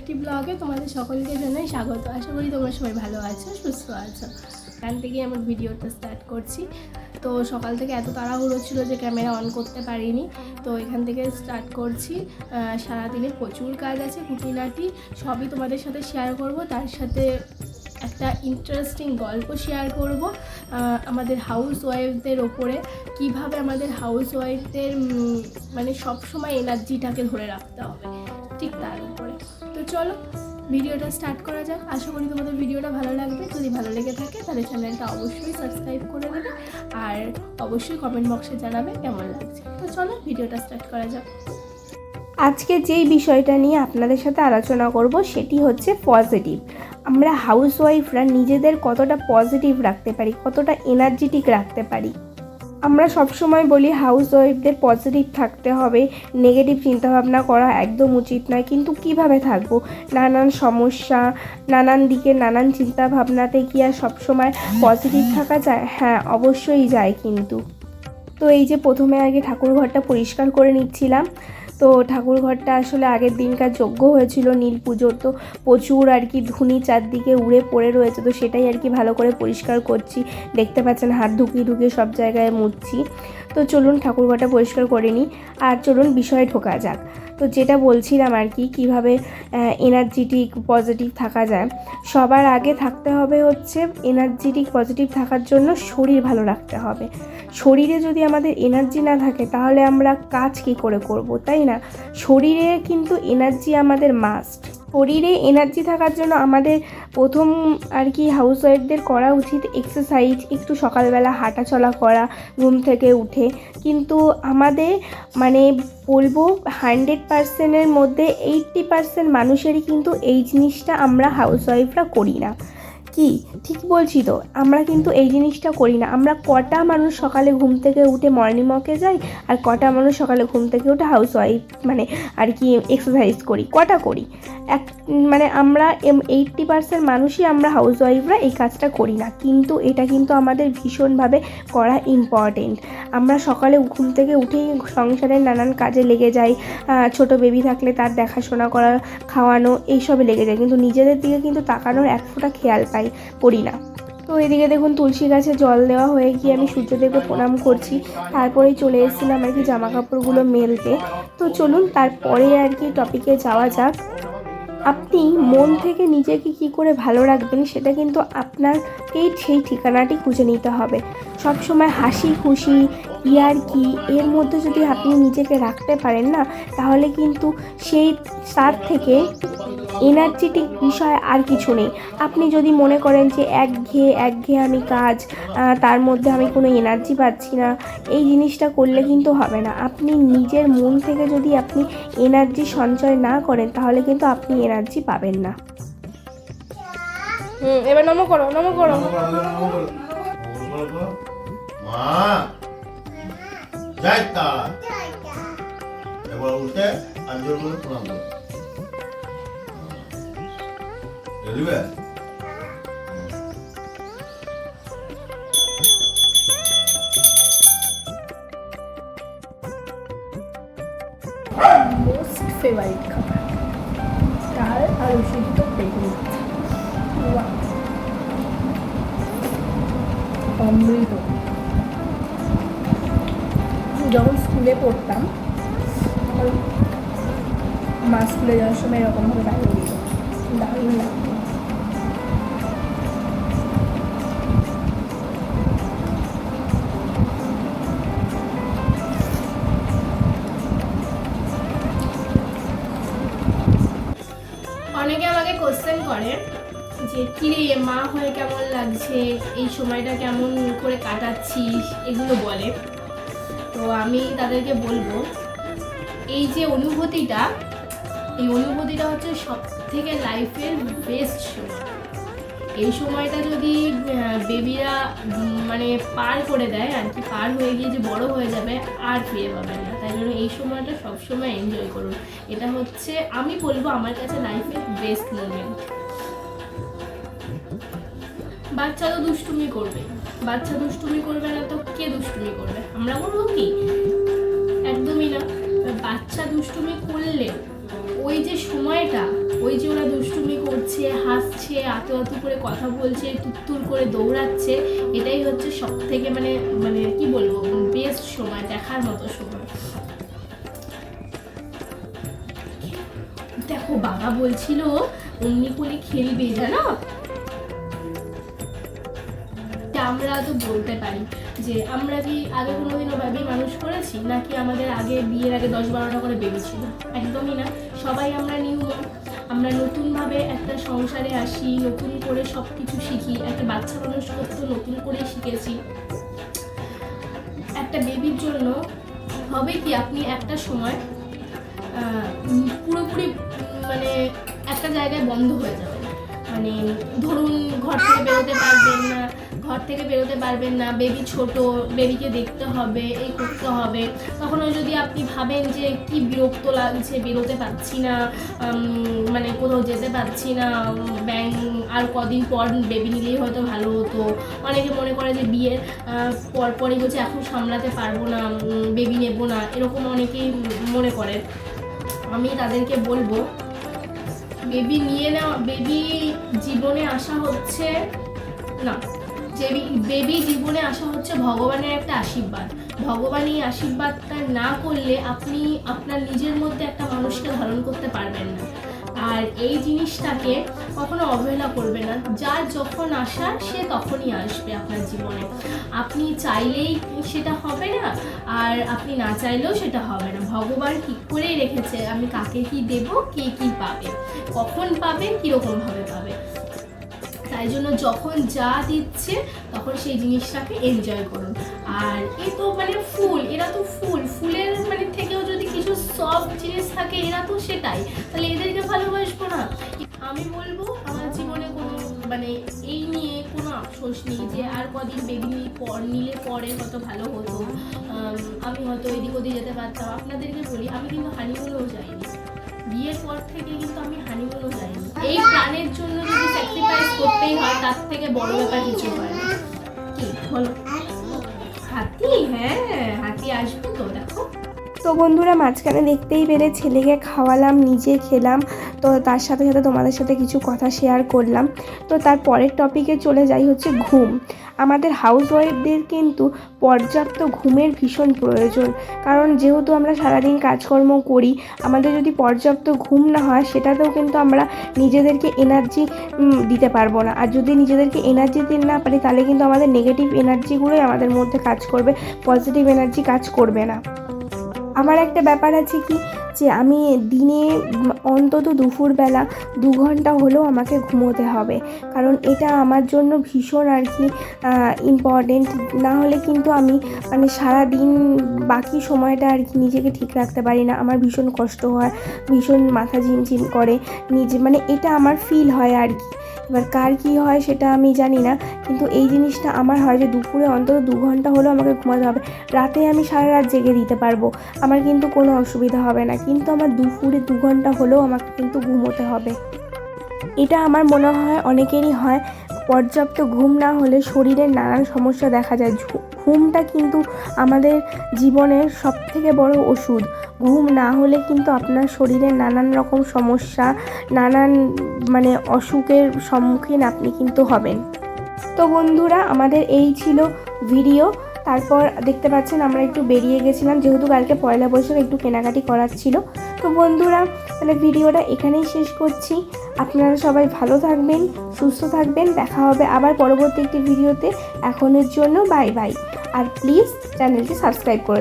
একটি ব্লগে তোমাদের সকলকে জানাই স্বাগত। আশা করি তোমরা সবাই ভালো আছো, সুস্থ আছো। এখান থেকেই আমার ভিডিওটা স্টার্ট করছি। তো সকাল থেকে এত তাড়াহুড়ো ছিল যে ক্যামেরা অন করতে পারিনি, তো এখান থেকে স্টার্ট করছি। সারাদিনে প্রচুর কাজ আছে, খুঁটিনাটি সবই তোমাদের সাথে শেয়ার করব। তার সাথে একটা ইন্টারেস্টিং গল্প শেয়ার করব আমাদের হাউস ওয়াইফদের ওপরে, কীভাবে আমাদের হাউস ওয়াইফদের মানে সবসময় এনার্জিটাকে ধরে রাখতে হবে, ঠিক তার উপরে। তো চলো ভিডিওটা স্টার্ট করা যাক। আশা করি তোমাদের ভিডিওটা ভালো লাগবে। যদি ভালো লেগে থাকে তাহলে চ্যানেলটা অবশ্যই সাবস্ক্রাইব করে দেবে, আর অবশ্যই কমেন্ট বক্সে জানাবে কেমন লাগছে। তো চলো ভিডিওটা স্টার্ট করা যাক। আজকে যেই বিষয়টা নিয়ে আপনাদের সাথে আলোচনা করব সেটি হচ্ছে পজিটিভ। আমরা হাউসওয়াইফরা নিজেদের কতটা পজিটিভ রাখতে পারি, কতটা এনার্জেটিক রাখতে পারি। আমরা সবসময় বলি হাউসওয়াইফদের পজিটিভ থাকতে হবে, নেগেটিভ চিন্তাভাবনা করা একদম উচিত নয়, কিন্তু কিভাবে থাকবো? নানান সমস্যা, নানান দিকে নানান চিন্তাভাবনাতে কি আর সবসময় পজিটিভ থাকা যায়? হ্যাঁ, অবশ্যই যায়। কিন্তু তো এই যে প্রথমে আগে ঠাকুর ঘরটা পরিষ্কার করে নিচ্ছিলাম। তো ঠাকুর ঘরটা আসলে আগের দিনকার যজ্ঞ হয়েছিল নীল পুজোর, তো প্রচুর আর কি ধুনি চারদিকে উড়ে পড়ে রয়েছে, তো সেটাই আর কি ভালো করে পরিষ্কার করছি। দেখতে পাচ্ছেন হাত ঢুকিয়ে সব জায়গায় মুছছি। তো চলুন ঠাকুর ঘরটা পরিষ্কার করে নিই, আর চলুন বিষয়ে ঢোকা যাক। তো যেটা বলছিলাম আর কি, কীভাবে এনার্জেটিক পজিটিভ থাকা যায়। সবার আগে থাকতে হবে হচ্ছে এনার্জেটিক পজিটিভ থাকার জন্য শরীর ভালো রাখতে হবে। শরীরে যদি আমাদের এনার্জি না থাকে তাহলে আমরা কাজ কী করে করব, তাই না? শরীরে কিন্তু এনার্জি আমাদের মাস্ট। শরীরে এনার্জি থাকার জন্য আমাদের প্রথম আর কি হাউসওয়াইফদের করা উচিত এক্সারসাইজ, একটু সকালবেলা হাঁটা চলা করা ঘুম থেকে উঠে। কিন্তু আমাদের মানে বলবো 100%-এর মধ্যে 80% মানুষেরই কিন্তু এই জিনিসটা আমরা হাউসওয়াইফরা করি না। কি ঠিক বলছি তো? আমরা কিন্তু এই জিনিসটা করি না। আমরা কটা মানুষ সকালে ঘুম থেকে উঠে মর্নিং ওয়াকে যাই, আর কটা মানুষ সকালে ঘুম থেকে উঠে হাউসওয়াইফ মানে আর কি এক্সারসাইজ করি? কটা করি? মানে আমরা 80% মানুষই আমরা হাউসওয়াইফরা এই কাজটা করি না। কিন্তু এটা কিন্তু আমাদের ভীষণভাবে করা ইম্পর্টেন্ট। আমরা সকালে ঘুম থেকে উঠেই সংসারের নানান কাজে লেগে যাই। ছোট বেবি থাকলে তার দেখাশোনা করা, খাওয়ানো, এইসবে লেগে যায়, কিন্তু নিজেদের দিকে কিন্তু তাকানোর এক ফোঁটা খেয়াল করি না। তো এদিকে দেখুন তুলসী গাছে জল দেওয়া হয়ে গিয়ে আমি সূর্যদেবকে প্রণাম করছি। তারপরেই চলে এসেছিলাম আর কি জামা কাপড়গুলো মেলতে। তো চলুন তারপরে আর কি টপিকে যাওয়া যাক। আপনি মন থেকে নিজেকে কি করে ভালো রাখবেন সেটা কিন্তু আপনাকেই সেই ঠিকানাটি খুঁজে নিতে হবে। সবসময় হাসি খুশি ইয়ার্কি এর মধ্যে যদি আপনি নিজেকে রাখতে পারেন না, তাহলে কিন্তু তার থেকে এনার্জেটিক বিষয় আর কিছু নেই। আপনি যদি মনে করেন যে একঘেয়ে আমি কাজ, তার মধ্যে আমি কোনো এনার্জি পাচ্ছি না, এই জিনিসটা করলে কিন্তু হবে না। আপনি নিজের মন থেকে যদি আপনি এনার্জি সঞ্চয় না করেন তাহলে কিন্তু আপনি এনার্জি পাবেন না। এবার নমো করো। মা যাই তা এবার উঠে আঞ্জল করে প্রণাম করো। বুঝবে? মোস্ট ফেভারিট খাবার ডাল আলু সিদ্ধ বেগুন ভাজা। অমৃত। যখন স্কুলে পড়তাম তখন মা স্কুলে যাওয়ার সময় এরকমভাবে বাইরে দিত, দারুণ লাগতো। অনেকে আমাকে কোশ্চেন করে যে কিরে মা হয়ে কেমন লাগছে, এই সময়টা কেমন করে কাটাচ্ছিস, এগুলো বলে। তো আমি তাদেরকে বলবো এই যে অনুভূতিটা, এই অনুভূতিটা হচ্ছে সব থেকে লাইফের বেস্ট সময়। এই সময়টা যদি বেবিরা মানে পার করে দেয় আর কি, পার হয়ে গিয়ে যে বড় হয়ে যাবে আর ফিরে পাবেন না। তাই জন্য এই সময়টা সবসময় এনজয় করুন। এটা হচ্ছে আমি বলবো আমার কাছে লাইফের বেস্ট মোমেন্ট। বাচ্চা তো দুষ্টুমি করবে, বাচ্চা দুষ্টুমি করবে না তো কে দুষ্টুমি করবে? আমরা করবো কি? একদমই না। বাচ্চা দুষ্টুমি করলে ওই যে সময়টা ওই যে ওরা দুষ্টুমি করছে, হাসছে, আতো আতো করে কথা বলছে, তুত্তুর করে দৌড়াচ্ছে, এটাই হচ্ছে সব থেকে মানে মানে কি বলবো বেস্ট সময়, দেখার মতো সময়। দেখো বাবা বলছিল অমনি করে খেলবে, জানো। আমরা তো বলতে পারি যে আমরা কি আগে কোনোদিনও বেবি মানুষ করেছি, নাকি আমাদের আগে বিয়ের আগে 10-12টা করে বেবি ছিল? একদমই না। সবাই আমরা নিউবর্ন, আমরা নতুনভাবে একটা সংসারে আসি, নতুন করে সব কিছু শিখি। একটা বাচ্চা মানুষ করতে নতুন করে শিখেছি। একটা বেবির জন্য হবে কি, আপনি একটা সময় পুরোপুরি মানে একটা জায়গায় বন্ধ হয়ে যাবেন। মানে ধরুন ঘর থেকে বেরোতে পারবেন না, বেবি ছোট, বেবিকে দেখতে হবে, এই করতে হবে। তখন যদি আপনি ভাবেন যে কি বিরক্ত লাগছে, বেরোতে পারছি না, মানে কোথাও যেতে পারছি না, আর কদিন পর বেবি নিলেই হয়তো ভালো হতো। অনেকে মনে করে যে বিয়ের পরপরই হচ্ছে এখন সামলাতে পারবো না, বেবি নেবো না, এরকম অনেকেই মনে করে। আমি তাদেরকে বলবো, বেবি নিয়ে নেওয়া, বেবি জীবনে আসা হচ্ছে না, বেবি জীবনে আসা হচ্ছে ভগবানের একটা আশীর্বাদ। ভগবান এই আশীর্বাদটা না করলে আপনি আপনার নিজের মধ্যে একটা মানুষকে ধারণ করতে পারবেন না। আর এই জিনিসটাকে কখনো অবহেলা করবে না। যার যখন আসার সে তখনই আসবে আপনার জীবনে। আপনি চাইলেই সেটা হবে না, আর আপনি না চাইলেও সেটা হবে না। ভগবান ঠিক করেই রেখেছে আমি কাকে কি দেব, কে কি পাবে, কখন পাবে, কীরকমভাবে পাবে। তাই জন্য যখন যা দিচ্ছে তখন সেই জিনিসটাকে এনজয় করুন। আর এই তো মানে এরা তো ফুলের মানে থেকেও যদি কিছু সফট জিনিস থাকে, এরা তো সেটাই, তাহলে এদেরকে ভালোবাসবো না? আমি বলবো আমার জীবনে কোনো মানে এই নিয়ে কোনো আফসোস নেই যে আর কদিন বেবি নিলে পরে হয়তো ভালো হতো, আমি হয়তো এদিক ওদিক যেতে পারতাম। আপনাদেরকে বলি, আমি কিন্তু হানিমুনেও যাইনি। বিয়ের পর থেকে কিন্তু আমি হানিমুনও যাইনি। এই প্ল্যানের জন্য যদি স্যাক্রিফাইস করতেই হয়, তার থেকে বড় ব্যাপার কিছু হয় না। কি বলো? হাতি, হ্যাঁ হাতি আসবে তো, দেখো। তো বন্ধুরা, মাঝখানে দেখতেই পেলে ছেলেকে খাওয়ালাম, নিজে খেলাম, তো তার সাথে সাথে তোমাদের সাথে কিছু কথা শেয়ার করলাম। তো তার পরের টপিকে চলে যাই, হচ্ছে ঘুম। আমাদের হাউসওয়াইফদের কিন্তু পর্যাপ্ত ঘুমের ভীষণ প্রয়োজন, কারণ যেহেতু আমরা সারাদিন কাজকর্ম করি, আমাদের যদি পর্যাপ্ত ঘুম না হয় সেটাতেও কিন্তু আমরা নিজেদেরকে এনার্জি দিতে পারবো না। আর যদি নিজেদেরকে এনার্জি দিতে না পারি, তাহলে কিন্তু আমাদের নেগেটিভ এনার্জিগুলোই আমাদের মধ্যে কাজ করবে, পজিটিভ এনার্জি কাজ করবে না। আমার একটা ব্যাপার আছে কি, যে আমি দিনে অন্তত দুপুরবেলা 2 ঘন্টা হলেও আমাকে ঘুমোতে হবে, কারণ এটা আমার জন্য ভীষণ আর কি ইম্পর্টেন্ট। না হলে কিন্তু আমি মানে সারাদিন বাকি সময়টা আর কি নিজেকে ঠিক রাখতে পারি না। আমার ভীষণ কষ্ট হয়, ভীষণ মাথা ঝিমঝিম করে, মানে এটা আমার ফিল হয় আর কি। এবার কার কী হয় সেটা আমি জানি না, কিন্তু এই জিনিসটা আমার হয় যে দুপুরে অন্তত 2 ঘন্টা হলেও আমাকে ঘুমাতে হবে। রাতে আমি সারা রাত জেগে দিতে পারবো, আমার কিন্তু কোনো অসুবিধা হবে না, কিন্তু আমার দুপুরে 2 ঘন্টা হলেও আমাকে কিন্তু ঘুমোতে হবে। এটা আমার মনে হয় অনেকেরই হয়। পর্যাপ্ত ঘুম না হলে শরীরের নানান সমস্যা দেখা যায়। ঘুমটা কিন্তু আমাদের জীবনের সবথেকে বড় ওষুধ। ঘুম না হলে কিন্তু আপনার শরীরের নানান রকম সমস্যা, নানান মানে অসুখের সম্মুখীন আপনি কিন্তু হবেন। তো বন্ধুরা, আমাদের এই ছিল ভিডিও। তারপর দেখতে পাচ্ছেন আমরা একটু বেরিয়ে গেছিলাম, যেহেতু কালকে পয়লা বৈশাখ, একটু কেনাকাটি করার ছিল। তো বন্ধুরা, তাহলে ভিডিওটা এখানেই শেষ করছি। আপনারা সবাই ভালো থাকবেন, সুস্থ থাকবেন। দেখা হবে আবার পরবর্তী একটি ভিডিওতে। এখনের জন্য বাই বাই। আর প্লিজ চ্যানেলটি সাবস্ক্রাইব করে